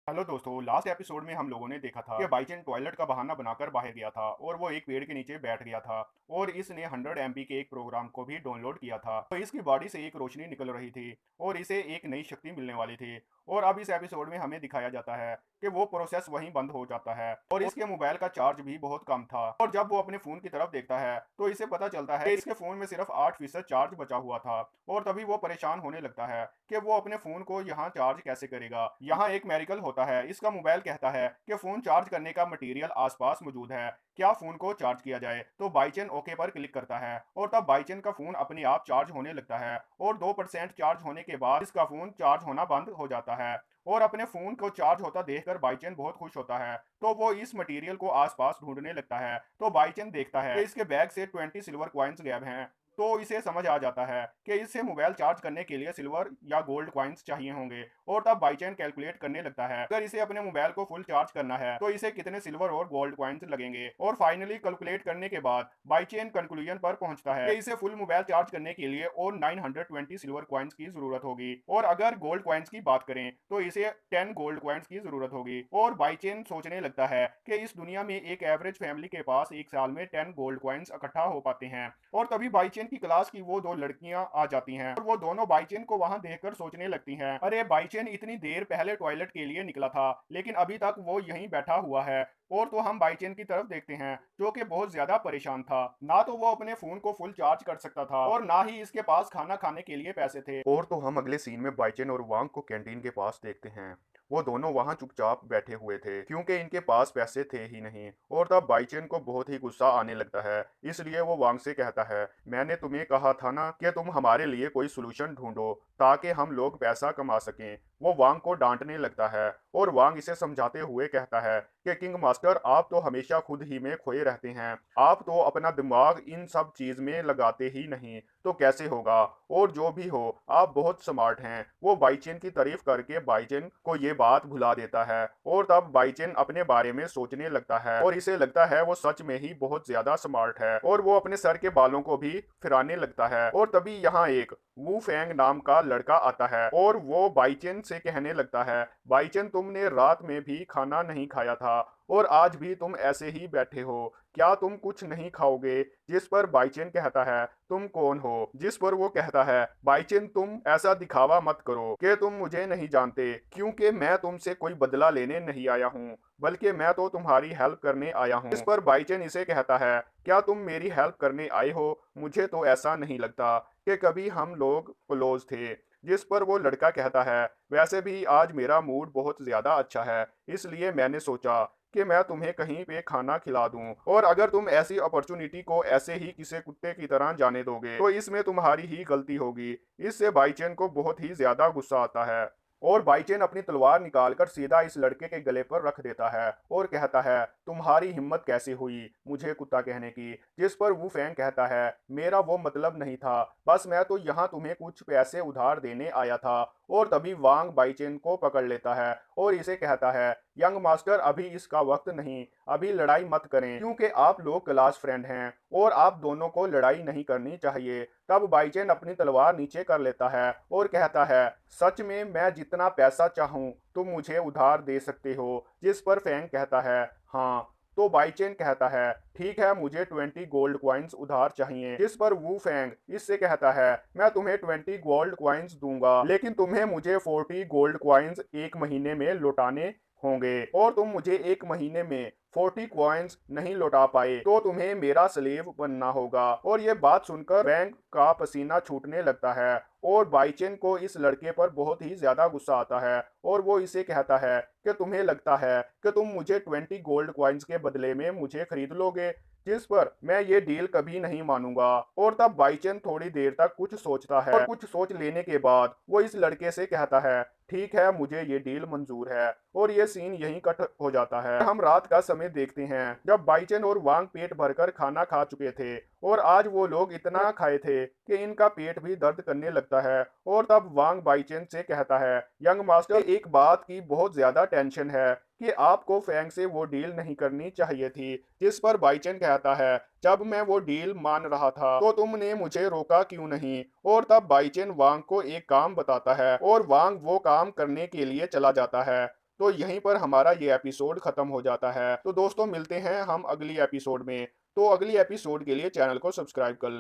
Hello दोस्तों, last episode में हम लोगों ने देखा था कि बाईचेन टॉयलेट का बहाना बनाकर बाहर गया था और वो एक पेड़ के नीचे बैठ गया था और इसने 100 MB के एक प्रोग्राम को भी डाउनलोड किया था। तो इसकी बॉडी से एक रोशनी निकल रही थी और इसे एक नई शक्ति मिलने वाली थी। और अब इस एपिसोड में हमें दिखाया जाता है कि वो प्रोसेस वहीं बंद हो जाता है और इसके मोबाइल का चार्ज भी बहुत कम था। और जब वो अपने फोन की तरफ देखता है तो इसे पता चलता है कि इसके फोन में सिर्फ 8% चार्ज बचा हुआ था। और तभी वो परेशान होने लगता है कि वो अपने फोन को यहाँ चार्ज कैसे करेगा। यहाँ एक मेरिकल होता है। इसका मोबाइल कहता है कि फोन चार्ज करने का मटेरियल आसपास मौजूद है, क्या फोन को चार्ज किया जाए। तो बाईचेन ओके पर क्लिक करता है और तब बाईचेन का फोन अपने आप चार्ज होने लगता है और 2% चार्ज होने के बाद इसका फोन चार्ज होना बंद हो जाता है। और अपने फोन को चार्ज होता देखकर बाईचेन बहुत खुश होता है। तो वो इस मटेरियल को आसपास ढूंढने लगता है। तो बाईचेन देखता है कि इसके बैग से 20 सिल्वर क्वाइंस गायब हैं। तो इसे समझ आ जाता है कि इसे मोबाइल चार्ज करने के लिए सिल्वर या गोल्ड कॉइन्स चाहिए होंगे। और तब बाईचेन कैलकुलेट करने लगता है अगर इसे अपने मोबाइल को फुल चार्ज करना है तो इसे कितने सिल्वर और गोल्ड कॉइन्स लगेंगे। और फाइनली कैलकुलेट करने के बाद बाईचेन कंक्लूजन पर पहुंचता है कि इसे फुल मोबाइल चार्ज करने के लिए और 920 सिल्वर कॉइन्स की जरूरत होगी। और अगर गोल्ड कॉइन्स की बात करें तो इसे 10 गोल्ड कॉइन्स की जरूरत होगी। और बाईचेन सोचने लगता है कि इस दुनिया में एक एवरेज फैमिली के पास एक साल में 10 गोल्ड कॉइन्स इकट्ठा हो पाते हैं। और तभी बाईचेन की क्लास की वो दो लड़कियां आ जाती हैं और वो दोनों बाईचेन को वहां देखकर सोचने लगती हैं, अरे बाईचेन इतनी देर पहले टॉयलेट के लिए निकला था लेकिन अभी तक वो यहीं बैठा हुआ है। और तो हम बाईचेन की तरफ देखते हैं जो कि बहुत ज्यादा परेशान था। ना तो वो अपने फोन को फुल चार्ज कर सकता था और ना ही इसके पास खाना खाने के लिए पैसे थे। और तो हम अगले सीन में बाईचेन और वांग को कैंटीन के पास देखते हैं। वो दोनों वहां चुपचाप बैठे हुए थे क्योंकि इनके पास पैसे थे ही नहीं। और तब बाईचेन को बहुत ही गुस्सा आने लगता है, इसलिए वो वांग से कहता है, मैंने तुम्हें कहा था ना कि तुम हमारे लिए कोई सोल्यूशन ढूंढो ताकि हम लोग पैसा कमा सकें। वो वांग को डांटने लगता है और वांग इसे समझाते हुए कहता है कि किंग मास्टर, आप तो हमेशा खुद ही में खोए रहते हैं। आप तो अपना दिमाग इन सब चीज में लगाते ही नहीं, तो कैसे होगा। और जो भी हो, आप बहुत स्मार्ट हैं। वो बाईचेन की तारीफ करके बाईचेन को ये बात भुला देता है और तब बाईचेन अपने बारे में सोचने लगता है और इसे लगता है वो सच में ही बहुत ज्यादा स्मार्ट है। और वो अपने सर के बालों को भी फिराने लगता है। और तभी यहाँ एक वू फेंग नाम का लड़का आता है और वो बाईचेन से कहने लगता है, बाईचेन तुमने रात में भी खाना नहीं खाया था और आज भी तुम ऐसे ही बैठे हो, क्या तुम कुछ नहीं खाओगे। जिस पर बाईचेन कहता है, तुम कौन हो। जिस पर वो कहता है, बाईचेन तुम ऐसा दिखावा मत करो कि तुम मुझे नहीं जानते, क्योंकि मैं तुमसे कोई बदला लेने नहीं आया हूँ, बल्कि मैं तो तुम्हारी हेल्प करने आया हूँ। इस पर बाईचेन इसे कहता है, क्या तुम मेरी हेल्प करने आए हो, मुझे तो ऐसा नहीं लगता कि कभी हम लोग क्लोज थे। जिस पर वो लड़का कहता है, वैसे भी आज मेरा मूड बहुत ज्यादा अच्छा है, इसलिए मैंने सोचा कि मैं तुम्हें कहीं पे खाना खिला दूं। और अगर तुम ऐसी अपॉर्चुनिटी को ऐसे ही किसी कुत्ते की तरह जाने दोगे तो इसमें तुम्हारी ही गलती होगी। इससे बाईचेन को बहुत ही ज्यादा गुस्सा आता है और बाईचेन अपनी तलवार निकालकर सीधा इस लड़के के गले पर रख देता है और कहता है, तुम्हारी हिम्मत कैसे हुई मुझे कुत्ता कहने की। जिस पर वू फैंग कहता है, मेरा वो मतलब नहीं था, बस मैं तो यहाँ तुम्हें कुछ पैसे उधार देने आया था। और तभी वांग बाईचेन को पकड़ लेता है और इसे कहता है, यंग मास्टर अभी इसका वक्त नहीं, अभी लड़ाई मत करें, क्योंकि आप लोग क्लास फ्रेंड हैं और आप दोनों को लड़ाई नहीं करनी चाहिए। तब बाईचेन अपनी तलवार नीचे कर लेता है और कहता है, सच में मैं जितना पैसा चाहूं तुम मुझे उधार दे सकते हो। जिस पर फैंग कहता है, हाँ। तो बाईचेन कहता है, ठीक है, मुझे 20 गोल्ड क्वाइंस उधार चाहिए। जिस पर वू फैंग इससे कहता है, मैं तुम्हें 20 गोल्ड क्वाइंस दूंगा, लेकिन तुम्हें मुझे 40 गोल्ड क्वाइंस एक महीने में लौटाने होंगे। और तुम मुझे एक महीने में 40 कॉइन्स नहीं लौटा पाए तो तुम्हें मेरा स्लेव बनना होगा। और ये बात सुनकर बैंक का पसीना छूटने लगता है और बाईचेन को इस लड़के पर बहुत ही ज्यादा गुस्सा आता है और वो इसे कहता है कि तुम्हें लगता है कि तुम मुझे 20 गोल्ड कॉइन्स के बदले में मुझे खरीद लोगे। जिस पर मैं ये डील कभी नहीं मानूंगा। और तब बाईचेन थोड़ी देर तक कुछ सोचता है और कुछ सोच लेने के बाद वो इस लड़के से कहता है, ठीक है, मुझे ये डील मंजूर है। और ये सीन यहीं कट हो जाता है। हम रात का समय देखते हैं जब बाईचेन और वांग पेट भरकर खाना खा चुके थे और आज वो लोग इतना खाए थे कि इनका पेट भी दर्द करने लगता है। और तब वांग बाईचेन से कहता है, यंग मास्टर एक बात की बहुत ज्यादा टेंशन है कि आपको फैंग से वो डील नहीं करनी चाहिए थी। जिस पर बाईचेन कहता है, जब मैं वो डील मान रहा था तो तुमने मुझे रोका क्यों नहीं। और तब बाईचेन वांग को एक काम बताता है और वांग वो काम करने के लिए चला जाता है। तो यहीं पर हमारा ये एपिसोड खत्म हो जाता है। तो दोस्तों मिलते हैं हम अगली एपिसोड में। तो अगली एपिसोड के लिए चैनल को सब्सक्राइब कर लें।